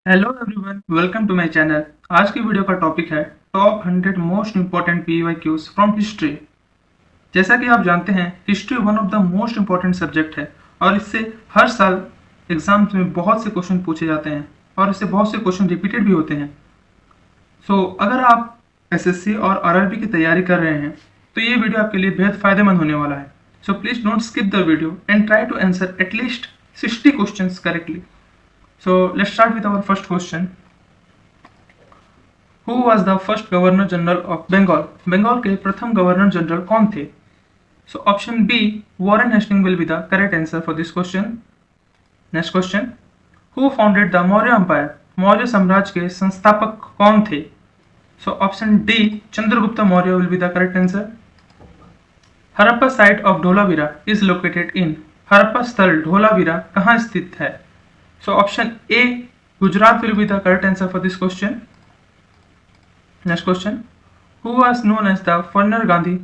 Hello everyone, welcome to my channel. आज की video का टॉपिक है top 100 most important PYQs from history. जैसा कि आप जानते हैं, history one of the most important subject है और इससे हर साल एग्जाम्स में बहुत से क्वेश्चन पूछे जाते हैं और इससे बहुत से क्वेश्चन रिपीटेड भी होते हैं। अगर आप एसएससी और आरआरबी की तैयारी कर रहे हैं तो ये वीडियो आपके लिए बेहद फायदेमंद होने वाला है। Please don't skip the video and try to answer at least 60 questions correctly. Let's start with our first question. Who was the first governor general of Bengal? Bengal के प्रथम गवर्नर जनरल कौन थे? Option B Warren Hasting will be the correct answer for this question. Next question, who founded the Maurya empire? Maurya साम्राज्य के संस्थापक कौन थे? Option D Chandragupta Maurya will be the correct answer. Harappa site of Dholavira is located in? Harappa स्थल ढोलावीरा कहाँ स्थित है? Option A Gujarat will be the correct answer for this question. Next question, who was known as the frontier Gandhi?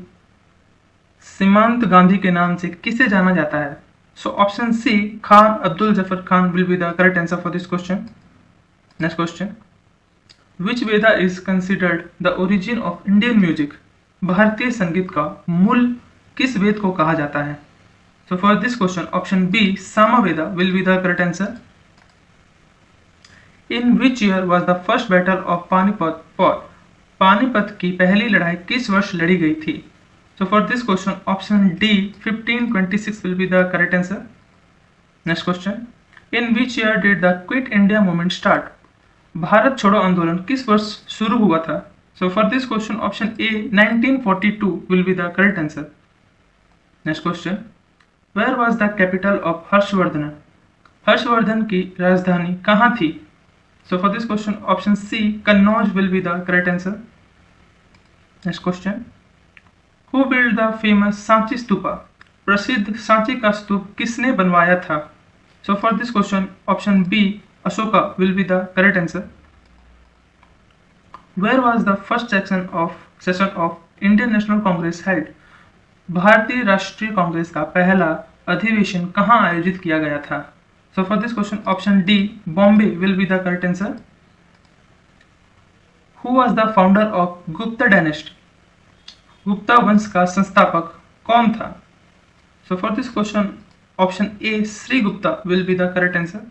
सीमांत गांधी के नाम से किसे जाना जाता है? Option C Khan Abdul Zafar Khan will be the correct answer for this question. Next question, which Veda is considered the origin of Indian music? भारतीय संगीत का मूल किस वेद को कहा जाता है? For this question option B Samaveda will be the correct answer. In which year was the first battle of Panipat fought? Panipat की पहली लड़ाई किस वर्ष लड़ी गई थी? For this question option D 1526 will be the correct answer. Next question, in which year did the quit India movement start? भारत छोड़ो आंदोलन किस वर्ष शुरू हुआ था? For this question option A 1942 will be the correct answer. Next question, where was the capital of Harshvardhan? Harshvardhan की राजधानी कहाँ थी? for this question option C Kannauj will be the correct answer. Next question, who built the famous Sanchi stupa? प्रसिद्ध सांची का स्तूप किसने बनवाया था? for this question option B Ashoka will be the correct answer. Where was the first session of Indian National Congress held? भारतीय राष्ट्रीय कांग्रेस का पहला अधिवेशन कहाँ आयोजित किया गया था? for this question option D Bombay will be the correct answer. Who was the founder of Gupta dynasty? Gupta वंश का संस्थापक कौन था? for this question option A Sri Gupta will be the correct answer.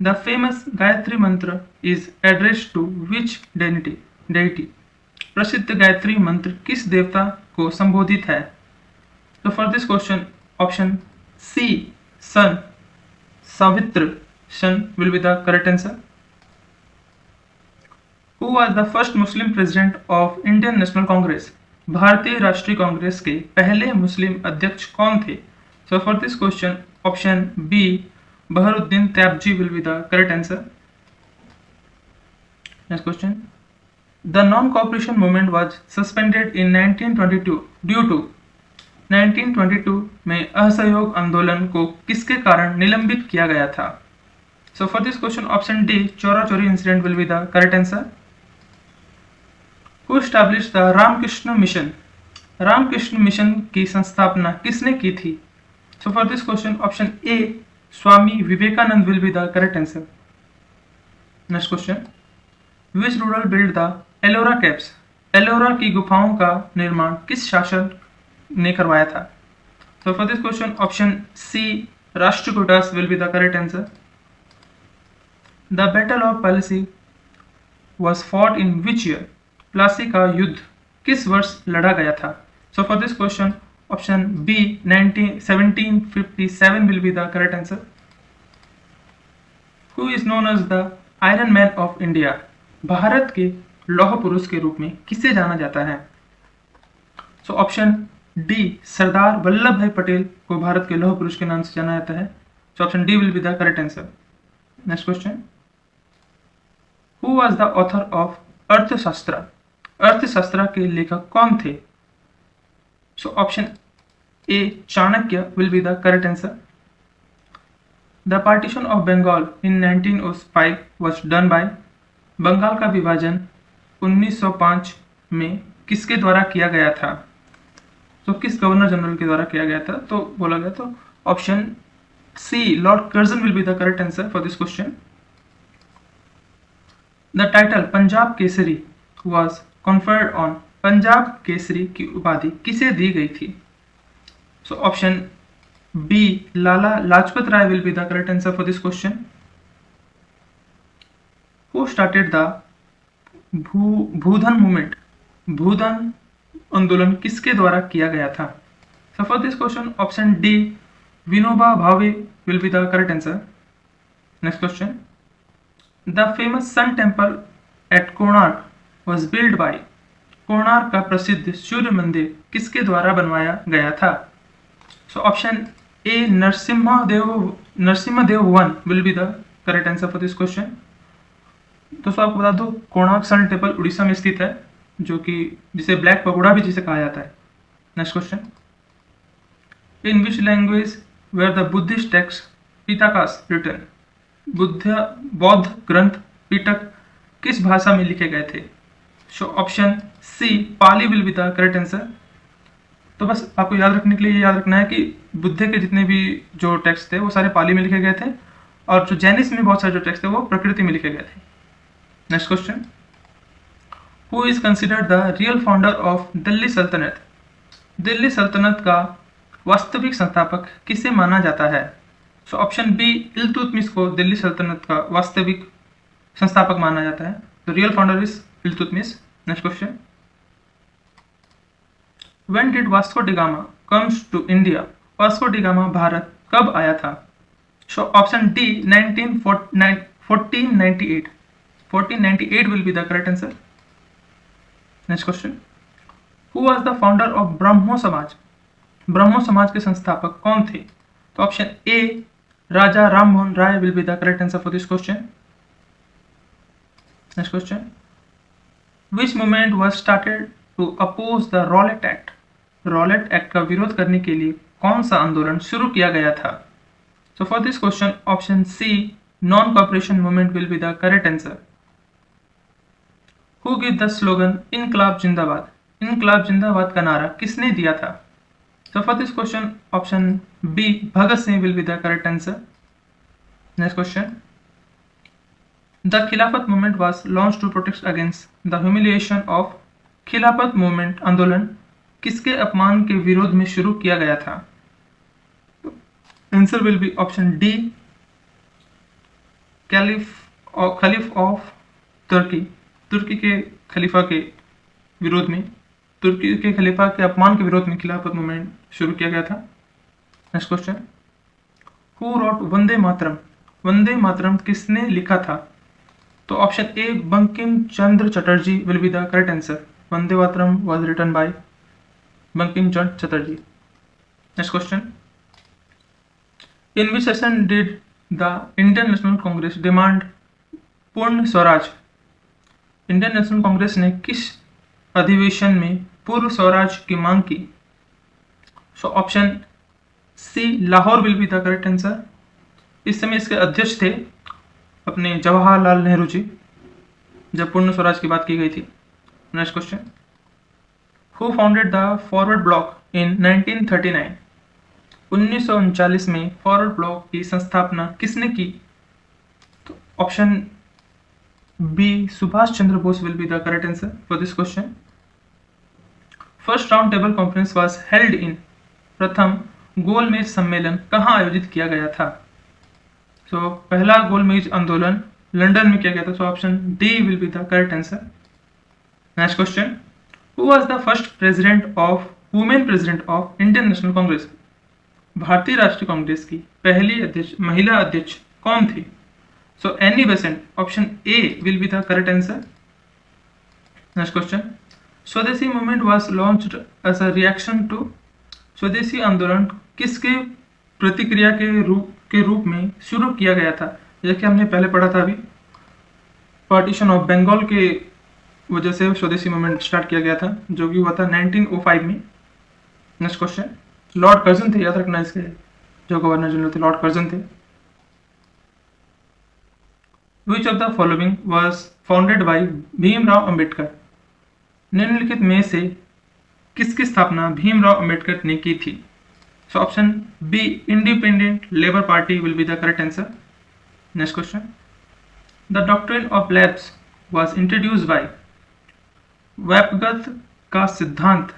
The famous Gayatri mantra is addressed to which deity? प्रसिद्ध गायत्री मंत्र किस देवता को संबोधित है? for this question option C Sun Savitr Sun will be the correct answer. Who was the first Muslim president of Indian National Congress? भारतीय राष्ट्रीय कांग्रेस के पहले मुस्लिम अध्यक्ष कौन थे? for this question option B Bahruddin Tyabji will be the correct answer. Next question, the non-cooperation movement was suspended in 1922 due to? 1922 में असहयोग आंदोलन को किसके कारण निलंबित किया गया था? for this question option D Chaura Chauri incident will be the correct answer. Who established the Ramakrishna mission? Ramakrishna mission की संस्थापना किसने की थी? for this question option A Swami Vivekananda will be the correct answer. Next question, which ruler built the Ellora caves? Ellora की गुफाओं का निर्माण किस शासक ने करवाया था? for this question option C Rashtrakutas will be the correct answer. The battle of Plassey was fought in which year? Plassey का युद्ध किस वर्ष लड़ा गया था? for this question option B 1757 will be the correct answer. Who is known as the Iron Man of India? Bharat के लौह पुरुष के रूप में किसे जाना जाता है? ऑप्शन डी सरदार वल्लभ भाई पटेल को भारत के लौह पुरुष के नाम से जाना जाता है। Option D will be the correct answer. Next question, who was the author of Arthashastra? Arthashastra के लेखक कौन थे? Option A Chanakya will be the correct answer. The partition of Bengal in 1905 was done by? Bengal का विभाजन 1905 में किसके द्वारा किया गया था? किस गवर्नर जनरल के द्वारा किया गया था? बोला गया तो option C lord Curzon will be the correct answer for this question. The title Punjab Kesari was conferred on, Punjab Kesari की उपाधि किसे दी गई थी? So option B Lala Lajpat Rai will be the correct answer for this question. Who started the Bhoodan movement, Bhoodan आंदोलन किसके द्वारा किया गया था? So for this question option D Vinoba Bhave will be the correct answer. Next question. The famous sun temple at Konark was build by, Konark का प्रसिद्ध सूर्य मंदिर किसके द्वारा बनवाया गया था? So option A Narasimha Dev one will be the correct answer for this question. दोस्तों आपको बता दो कोणार्क सन टेम्पल उड़ीसा में स्थित है, जो कि जिसे ब्लैक पगोड़ा भी जिसे कहा जाता है. Next question. In which language were the Buddhist texts Pitakas written, बौद्ध ग्रंथ पिटक किस भाषा में लिखे गए थे? So option C Pali will be the correct answer. तो बस आपको याद रखने के लिए याद रखना है कि बुद्ध के जितने भी जो टेक्स्ट थे वो सारे पाली में लिखे गए थे, और जो जैनिज्म में बहुत सारे जो टेक्स्ट थे वो प्रकृति में लिखे गए थे. Next question. Who is considered the real founder of Delhi सल्तनत, दिल्ली सल्तनत का वास्तविक संस्थापक किसे माना जाता है? सो ऑप्शन बी इल्तुतमिश को दिल्ली सल्तनत का वास्तविक संस्थापक माना जाता है. The real founder is Iltutmish. Next question. When did Vasco da Gama comes to India? Vasco da Gama Bharat कब आया था? So option D 1498. 1498 will be the correct answer. Next question. Who was the founder of ब्रह्मो समाज? ब्रह्मो समाज के संस्थापक कौन थे? तो option A Raja Ram Mohan Roy will be the correct answer for this question. Next question. Which movement was started to oppose the Rowlatt Act? Rowlatt act का विरोध करने के लिए कौन सा आंदोलन शुरू किया गया था? So for this question option C non cooperation movement will be the correct answer. Who give the slogan Inquilab Zindabad, इनकलाब जिंदाबाद का नारा किसने दिया था? So for this question option B Bhagat Singh will be the correct answer. Next question. The Khilafat movement was launch to protect against the humiliation of, Khilafat movement आंदोलन किसके अपमान के विरोध में शुरू किया गया था? Answer will be option D caliph of Turkey, तुर्की के खलीफा के विरोध में, तुर्की के खलीफा के अपमान के विरोध में खिलाफत मूवमेंट शुरू किया गया था. Next question. Who wrote Vande Mataram, Vande Mataram किसने लिखा था? तो option A Bankim Chandra Chatterjee will be the correct answer. Vande Mataram was written by Bankim Chandra Chatterjee. Next question. In which session did the Indian national Congress demand Purna Swaraj, Indian national Congress ने किस अधिवेशन में पूर्व स्वराज की मांग की? So option C Lahore will be the correct answer. इस समय इसके अध्यक्ष थे अपने जवाहरलाल नेहरू जी, जब पूर्ण स्वराज की बात की गई थी. Next question. Who founded the Forward Bloc in 1939? 1939 में फॉरवर्ड ब्लॉक की संस्थापना किसने की? तो option B Subhash Chandra Bose will be the correct answer for this question. First round table conference was held in, प्रथम गोलमेज सम्मेलन कहाँ आयोजित किया गया था? तो पहला गोलमेज आंदोलन लंदन में किया गया था. So option D will be the correct answer. Next question. Who was the first women president of Indian National Congress? भारतीय राष्ट्रीय कांग्रेस की पहली अध्यक्ष, महिला अध्यक्ष कौन थी? So Annie Besant. Option A will be the correct answer. Next question. Swadeshi movement was launched as a reaction to, Swadeshi आंदोलन किसके प्रतिक्रिया के रूप में शुरू किया गया था? जैसे हमने पहले पढ़ा था अभी, पार्टीशन ऑफ बंगाल के वजह से स्वदेशी मूवमेंट स्टार्ट किया गया था, जो कि हुआ था 1905 में. Next question. लॉर्ड कर्जन थे, याद रखना इसके जो गवर्नर जनरल थे लॉर्ड कर्जन थे. Which of the following was founded by Bhimrao Ambedkar, निम्नलिखित में से किसकी स्थापना भीमराव अंबेडकर ने की थी? So option be independent labour party will be the correct answer. Next question. The doctrine of labs was introduced by? व्यपगत का सिद्धांत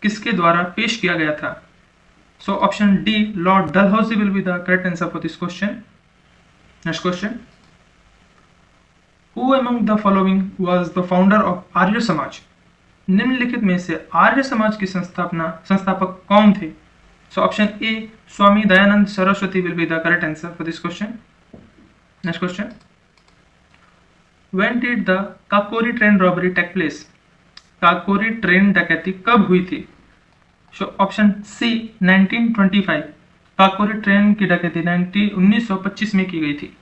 किसके द्वारा पेश किया गया था? So option D, Lord Dalhousie will be the correct answer for this question. Next question. Who among the following was the founder of Arya Samaj? निम्नलिखित में से आर्य समाज की संस्थापक कौन थे? So option A, Swami Dayanand Saraswati will be the correct answer for this question. Next question. When did the Kakori train robbery take place? Kakori train डकैती कब हुई थी? So option C, 1925. Kakori train की डकैती 1925 में की गई थी.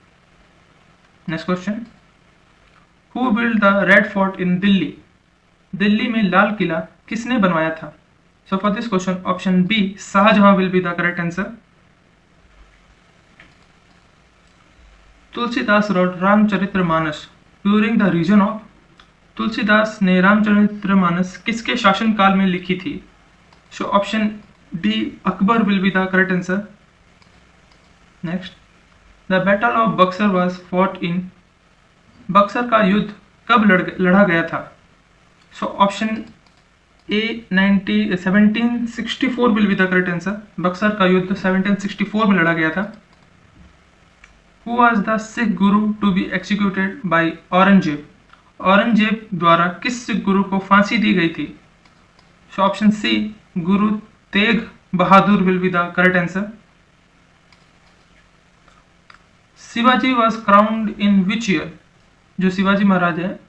Next question. Who built the Red Fort in Delhi? Delhi में लाल किला किसने बनवाया था? So for this question, option B, Shahjahan will be the correct answer. Tulsidas wrote Ramcharitmanas during the region of? Tulsidas ने रामचरितमानस किसके शासनकाल में लिखी थी? So option D, Akbar will be the correct answer. Next, the Battle of Buxar was fought in? Buxar का युद्ध कब लड़ा गया था? So option A, 1764 will be the correct answer. Buxar का युद्ध 1764 में लड़ा गया था. Who was the Sikh Guru to be executed by Aurangzeb? Aurangzeb द्वारा किस सिख गुरु को फांसी दी गई थी? So option C, Guru Tegh Bahadur will be the correct answer. Shivaji was crowned in which year? जो शिवाजी महाराज है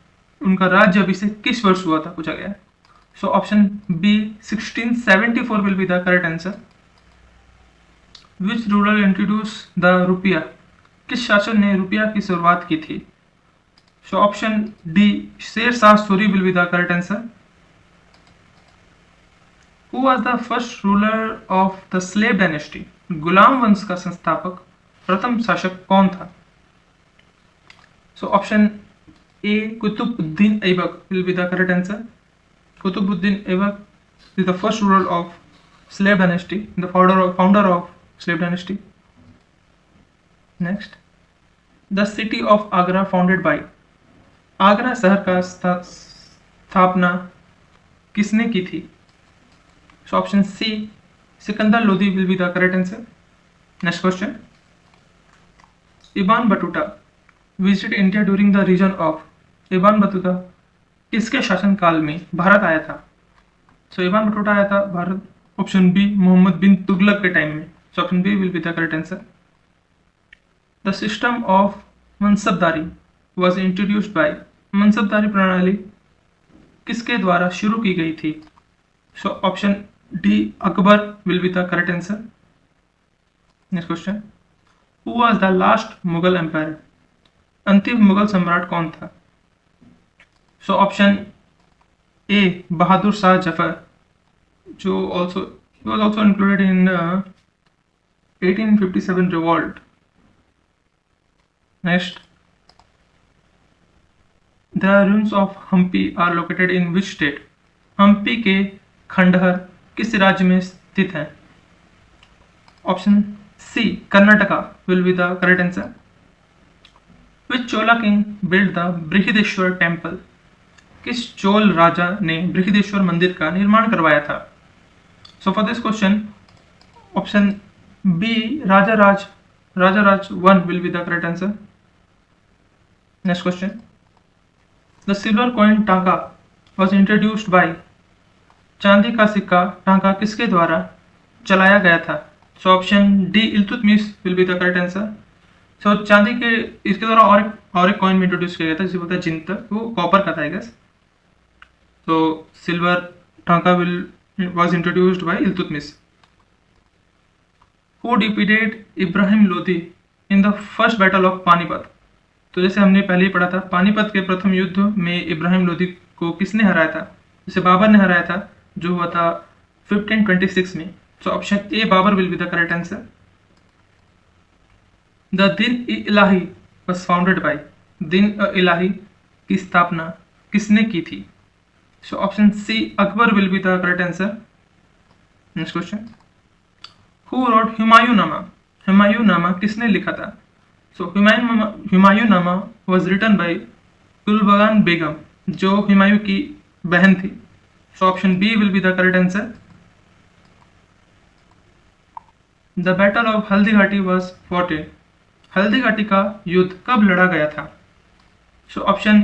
उनका राज्य अभिषेक किस वर्ष हुआ था पूछा गया. So option B, 1674 will be the correct answer. Which ruler introduced the रुपया? किस शासक ने रुपया की शुरुआत की थी? So option D, Sher Shah Suri will be the correct answer. Who was the first ruler of the slave dynasty? गुलाम वंश का संस्थापक प्रथम शासक कौन था? So option A, Qutubuddin Aibak will be the correct answer. Qutubuddin Aibak is the first ruler of slave dynasty, the founder of slave dynasty. Next, the city of Agra founded by? Agra शहर का स्थापना किसने की थी? So option C, Sikandar Lodi will be the correct answer. Next question. इबान बटूटा visited India during the region of? इबान बटूटा किसके शासनकाल में भारत आया था? So इबान बटूटा आया था भारत ऑप्शन बी मोहम्मद बिन तुगलक के टाइम में. So option B will be the correct answer. The system of मनसबदारी was introduced by? मनसबदारी प्रणाली किसके द्वारा शुरू की गई थी? So option D, Akbar will be the correct answer. Next question. Who was the last Mughal emperor? अंतिम मुगल सम्राट कौन था? So option A, Bahadur Shah Zafar, जो was also included in 1857 revolt. Next, the ruins of Hampi are located in which state? Hampi के खंडहर किस राज्य में स्थित हैं? Option C, Karnataka will be the correct answer. Which Chola king built the Brihadeshwara temple? किस चोल राजा ने बृहदेश्वर मंदिर का निर्माण करवाया था? So for this question, option B, Rajaraja 1 will be the correct answer. Next question. The silver coin टांका was introduced by? चांदी का सिक्का टांका किसके द्वारा चलाया गया था? So option D, Iltutmish will be the correct answer. So चांदी के इसके द्वारा और एक कॉइन में इंट्रोड्यूस किया गया था जिसे बोलता है जिंतर, वो कॉपर का था आई गेस. So silver टांका was introduced by Iltutmish. Who defeated Ibrahim Lodi in the first battle of Panipat? तो जैसे हमने पहले ही पढ़ा था, पानीपत के प्रथम युद्ध में इब्राहिम लोदी को किसने हराया था? जिसे बाबर ने हराया था, जो हुआ था 1526 में. So option A, Babar will be the correct answer. The Din-e-Ilahi was founded by? दिन-ए-इलाही की स्थापना किसने की थी? So option C, Akbar will be the correct answer. Next question. Who wrote हुमायूंनामा? हुमायूंनामा किसने लिखा था? So हुमायूंनामा was written by गुलबगान बेगम, जो हुमायूं की बहन थी। So option B will be the correct answer. The battle of Haldi Ghati was fought in, Haldi Ghati का युद्ध कब लड़ा गया था? So option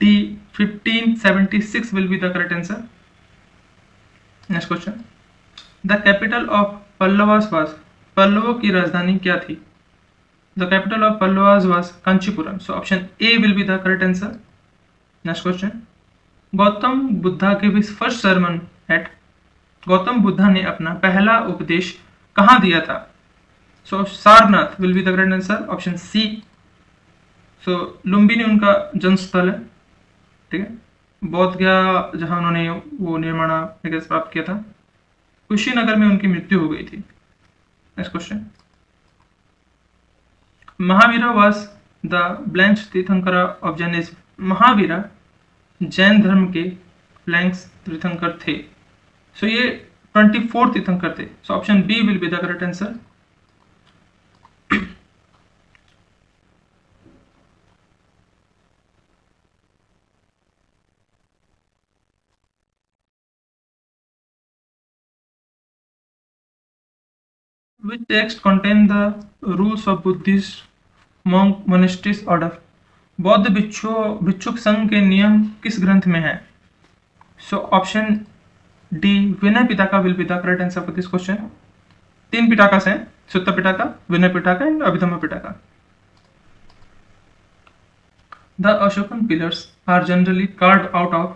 D 1576 will be the correct answer. Next question. The capital of Pallavas was, पल्लवों की राजधानी क्या थी? The capital of Pallavas was Kanchipuram. So option A will be the correct answer. Next question. Gautam Buddha के his first sermon at, Gautam Buddha ने अपना पहला उपदेश कहाँ दिया था? So Sarnath will be the correct answer. Option C. So Lumbini उनका जन्म स्थल है, ठीक है। बौद्ध गया जहां उन्होंने वो निर्माण प्राप्त किया था। कुशीनगर में उनकी मृत्यु हो गई थी। Next question. Mahavira was the Blanche तीर्थंकर ऑफ जैनिज्म, महावीरा जैन धर्म के ब्लैंक तीर्थंकर थे। सो ये 24 तीर्थंकर थे। So option B will be the correct answer. Which text contain the rules of Buddhist monk monasteries order? बौद्ध भिक्षुक संघ के नियम किस ग्रंथ में है? So option D Vinaya Pitaka will be the correct answer for this question. 3 Pitakas हैं, Sutta Pitaka, Vinaya Pitaka and Abhidhamma Pitaka. The Ashokan pillars are generally carved out of,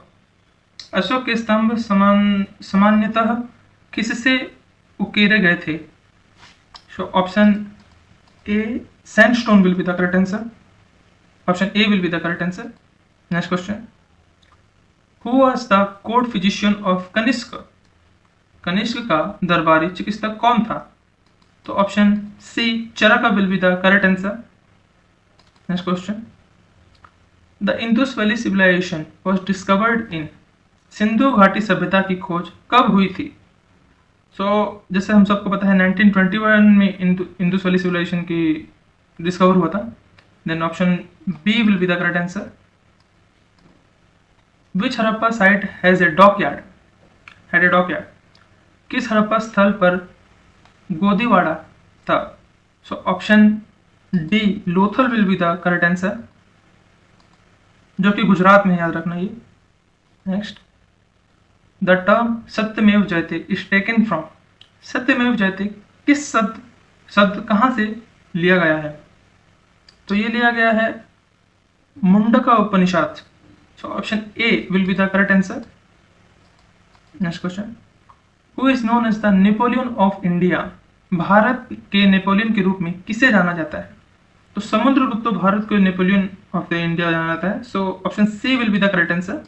Ashoka के स्तंभ सामान्यतः किससे उकेरे गए थे? So option A sandstone will be the correct answer. Option A will be the correct answer. Next question. Who was the court physician of Kanishka? Kanishka का दरबारी चिकित्सक कौन था? तो option C Charaka will be the correct answer. Next question. The Indus Valley civilization was discovered in, Sindhu घाटी सभ्यता की खोज कब हुई थी? जैसे हम सबको पता है 1921 में इंडस वैली सिविलाइजेशन की डिस्कवर हुआ था। Then option B will be the correct answer. Which Harappa site has a dockyard, had a dockyard, किस हड़प्पा स्थल पर गोदीवाड़ा था? So option D Lothal will be the correct answer, जो कि गुजरात में, याद रखना ये। नेक्स्ट, द टर्म सत्यमेव जयते इज टेकन फ्रॉम, सत्यमेव जयते किस शब्द कहाँ से लिया गया है? तो ये लिया गया है Mundaka Upanishad. So option A will be the correct answer. Next question. Who is known as the Napoleon of India, Bharat के नेपोलियन के रूप में किसे जाना जाता है? तो समुद्रगुप्त भारत को नेपोलियन ऑफ द इंडिया जाना जाता है। So option C will be the correct answer.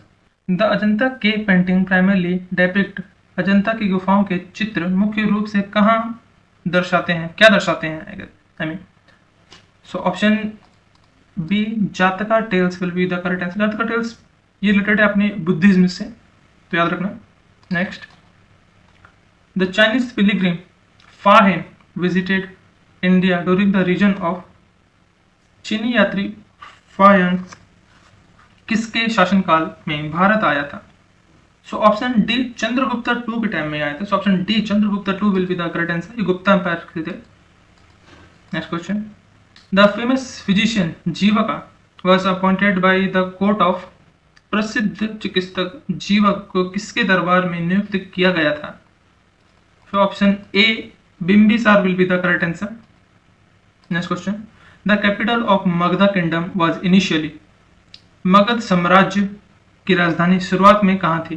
The Ajanta के पेंटिंग प्राइमरली डेपिक्ट, अजंता की गुफाओं के चित्र मुख्य रूप से कहाँ दर्शाते हैं, क्या दर्शाते हैं? I mean, so option B Jataka tales will be the correct answer. Jataka tales ये रिलेटेड है अपने बुद्धिज्म से, तो याद रखना। Next, the Chinese pilgrim Fahien visited India during the reign of, चीनी यात्री फायन किसके शासनकाल में भारत आया था? सो ऑप्शन डी चंद्रगुप्ता 2 के टाइम में आया था। So option D Chandragupta 2 will be the correct answer. ये गुप्ता एम्पायर के थे। Next question. The famous physician Jivaka was appointed by the court of, प्रसिद्ध चिकित्सक जीवक को किसके दरबार में नियुक्त किया गया था? So option A Bimbisara will be the correct answer. Next question. The capital of Magadh kingdom was initially, Magadh साम्राज्य की राजधानी शुरुआत में कहाँ थी?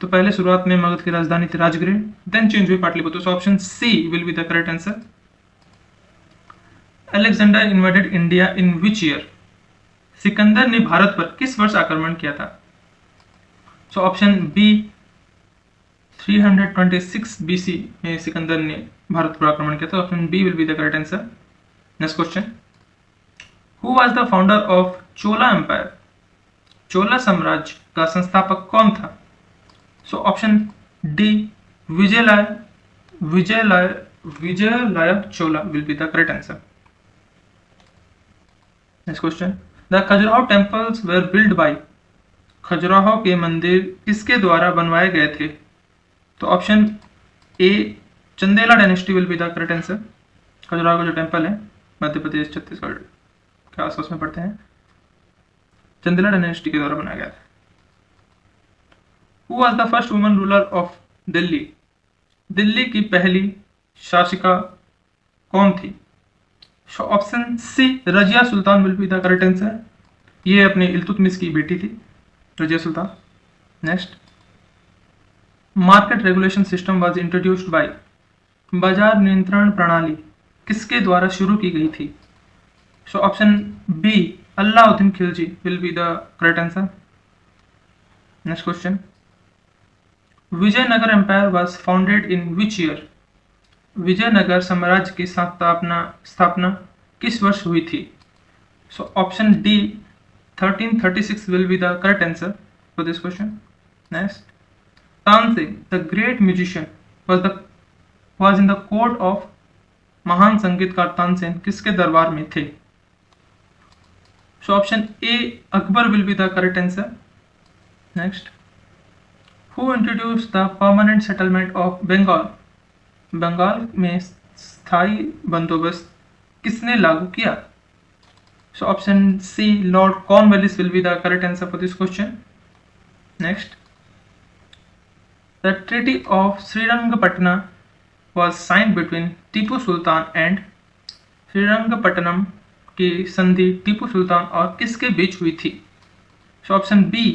तो पहले शुरुआत में मगध की राजधानी थी राजगृह, देन चेंज हुई Pataliputra. So option C will be the correct answer. Alexander invaded India in which year, Sikandar ने भारत पर किस वर्ष आक्रमण किया था? सो ऑप्शन बी 326 बीसी में सिकंदर ने भारत पर आक्रमण किया था। Option B will be the correct answer. Next question. Who was the founder of Chola empire, Chola साम्राज्य का संस्थापक कौन था? So option D Vijayalaya Chola will be the correct answer. Next question. The Khajuraho temples were build by, Khajuraho के मंदिर किसके द्वारा बनवाए गए थे? तो option A Chandela dynasty will be the correct answer. Khajuraho का जो टेम्पल है मध्य प्रदेश छत्तीसगढ़ के आसपास में पड़ते हैं, चंदेला डायनेस्टी के द्वारा बनाया गया था। Who was the first woman ruler of Delhi, Delhi की पहली शासिका कौन थी? Option C Razia Sultan will be the correct answer. ये अपने इल्तुतमिश की बेटी थी Razia Sultan. Next, market regulation system was introduced by, बाजार नियंत्रण प्रणाली किसके द्वारा शुरू की गई थी? So option B Alauddin Khilji will be the correct answer. Next question, Vijayanagar empire was founded in which year, Vijayanagar साम्राज्य की स्थापना किस वर्ष हुई थी? So option D 1336 will be the correct answer for this question. Next, Tansen, the great musician, was in the court of, महान संगीतकार तानसेन किसके दरबार में थे? So option A Akbar will be the correct answer. Next, who introduced the permanent settlement of Bengal, Bengal में स्थायी बंदोबस्त किसने लागू किया? So option C, Lord Cornwallis will be the correct answer for this question. Next, the Treaty of Srirangapatna was signed between Tipu Sultan and, Srirangapatna की संधि टीपू सुल्तान और किसके बीच हुई थी? So option B,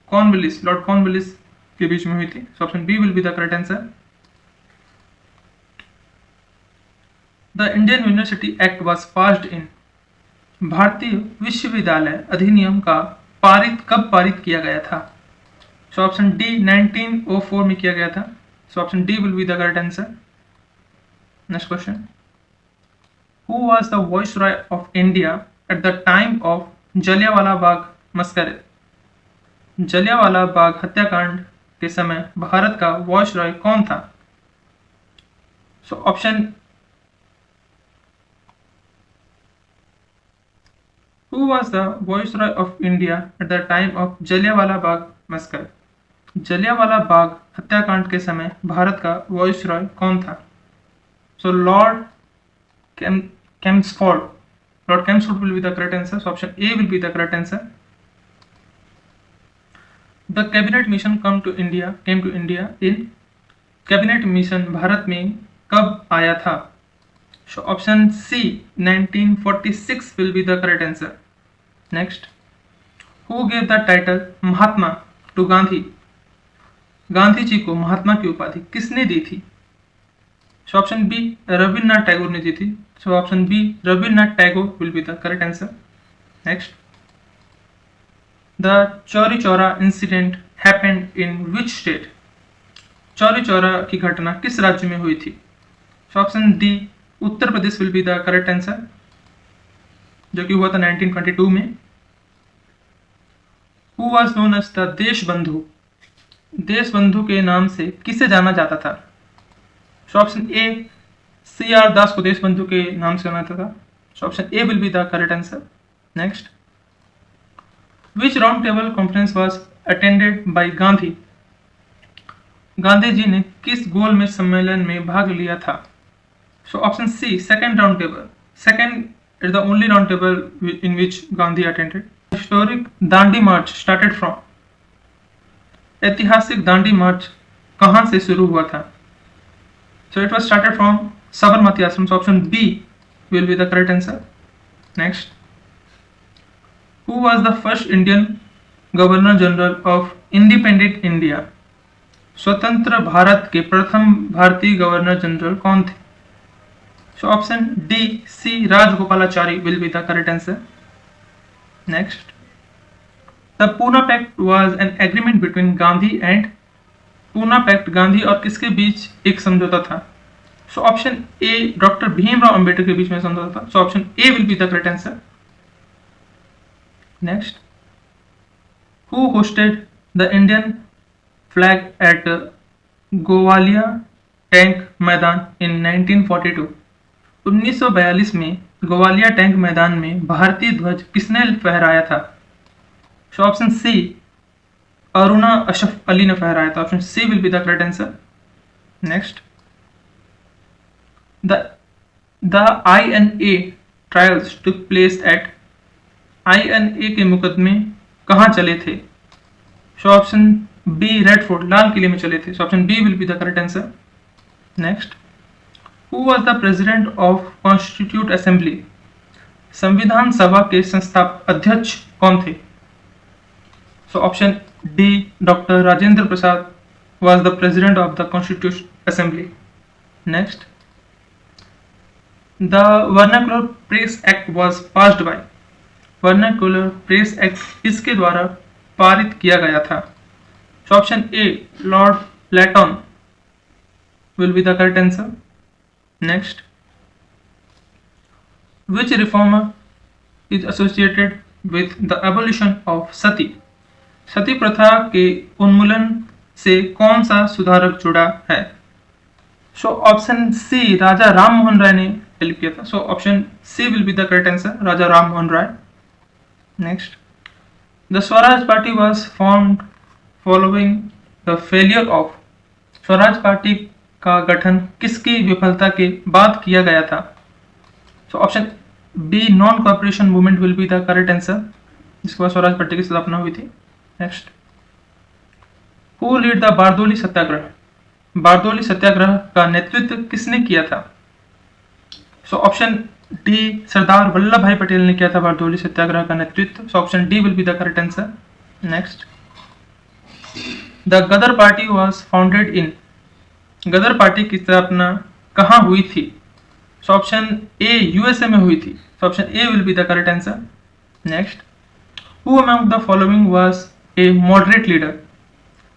Cornwallis, Lord Cornwallis के बीच में हुई थी। So option B will be the correct answer. The Indian University Act was passed in, भारतीय विश्वविद्यालय अधिनियम का कब पारित किया गया था? सो ऑप्शन डी 1904 में किया गया था। So option D will be the correct answer. Next question, who was the viceroy of India at the time of Jallianwala Bagh massacre, Jallianwala Bagh हत्याकांड के समय भारत का वाइसरॉय कौन था? So option, Who was the Viceroy of India at the time of Jallianwala Bagh massacre, Jallianwala Bagh हत्याकांड के समय भारत का वाइसरॉय कौन था? So lord Chelmsford, lord Chelmsford will be the correct answer. So option A will be the correct answer. The cabinet mission came to India in, cabinet mission भारत में कब आया था? So option C 1946 will be the correct answer. Next, who gave the title Mahatma to Gandhi, Gandhi ji को महात्मा की उपाधि किसने दी थी? So option B Rabindranath Tagore ने दी थी। So option B Rabindranath Tagore will be the correct answer. Next, the Chauri Chaura incident happened in which state, Chauri Chaura की घटना किस राज्य में हुई थी? So option D Uttar Pradesh will be the correct answer, जो कि हुआ था 1922 में। Who was known as the Deshbandhu, Deshbandhu के नाम से किसे जाना जाता था? सो ऑप्शन ए CR दास को देशबंधु के नाम से जाना जाता था। So option A will be the correct answer. Next, which round table conference was attended by Gandhi, Gandhi ji ने किस गोलमेज सम्मेलन में भाग लिया था? So option C, second round table. Second is the only round table in which Gandhi attended. Historic Dandi March started from, ऐतिहासिक दांडी मार्च कहाँ से शुरू हुआ था? So it was started from Sabarmati Ashram. So option B will be the correct answer. Next, who was the first Indian Governor General of Independent India? स्वतंत्र भारत के प्रथम भारतीय गवर्नर जनरल कौन थे? So option D, C, Rajgopalachari will be the correct answer. Next, the Pune Pact was an agreement between Gandhi and, Pune Pact Gandhi और किसके बीच एक समझौता था? So option A, doctor Bhimrao Ambedkar के बीच में समझौता था। So option A will be the correct answer. Next, who hosted the Indian flag at Gowalia tank मैदान in 1942, 1942 में ग्वालियर टैंक मैदान में भारतीय ध्वज किसने फहराया था? So option C, Aruna Ashraf Ali ने फहराया था. Option C will be the correct answer. Next, the INA trials took place at. INA के मुकदमे कहाँ चले थे? So option B, red fort, लाल किले में चले थे. So option B will be the correct answer. Next, who was the president of constituent assembly? संविधान सभा के अध्यक्ष कौन थे? So option D, doctor Rajendra Prasad was the president of the Constitution Assembly. Next, the Vernacular Press Act was passed by. Vernacular Press Act किसके द्वारा पारित किया गया था? So option A, Lord Layton will be the correct answer. Next, which reformer is associated with the abolition of sati? सती प्रथा के उन्मूलन से कौन सा सुधारक जुड़ा है? So option C, Raja Ram Mohan Roy ने हेल्प किया था. So option C will be the correct answer, Raja Ram Mohan Roy. Next, the Swaraj party was formed following the failure of. Swaraj party का गठन किसकी विफलता के बाद किया गया था? So option B, non corporation movement will be the correct answer, जिसके बाद स्वराज पार्टी की स्थापना हुई थी. Next, who lead the Bardoli Satyagraha? Bardoli Satyagraha का नेतृत्व किसने किया था? So option D, Sardar Vallabh Bhai Patel ने किया था बारदोली सत्याग्रह का नेतृत्व. So option D will be the correct answer. Next, the Ghadar party was founded in. Ghadar party की स्थापना कहाँ हुई थी? सो ऑप्शन ए, USA में हुई थी. So option A will be the correct answer. Next, who among the following was a moderate leader?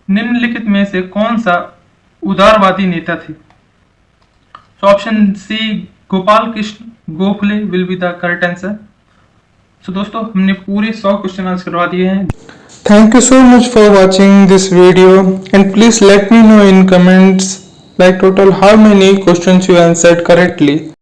निम्नलिखित में से कौन सा उदारवादी नेता थे? So option C, Gopal Krishna Gokhale will be the correct answer. So दोस्तों, हमने पूरे 100 क्वेश्चन आंसर करवा दिए हैं. Thank you so much for watching this video, and please let me know in comments like total how many questions you answered correctly.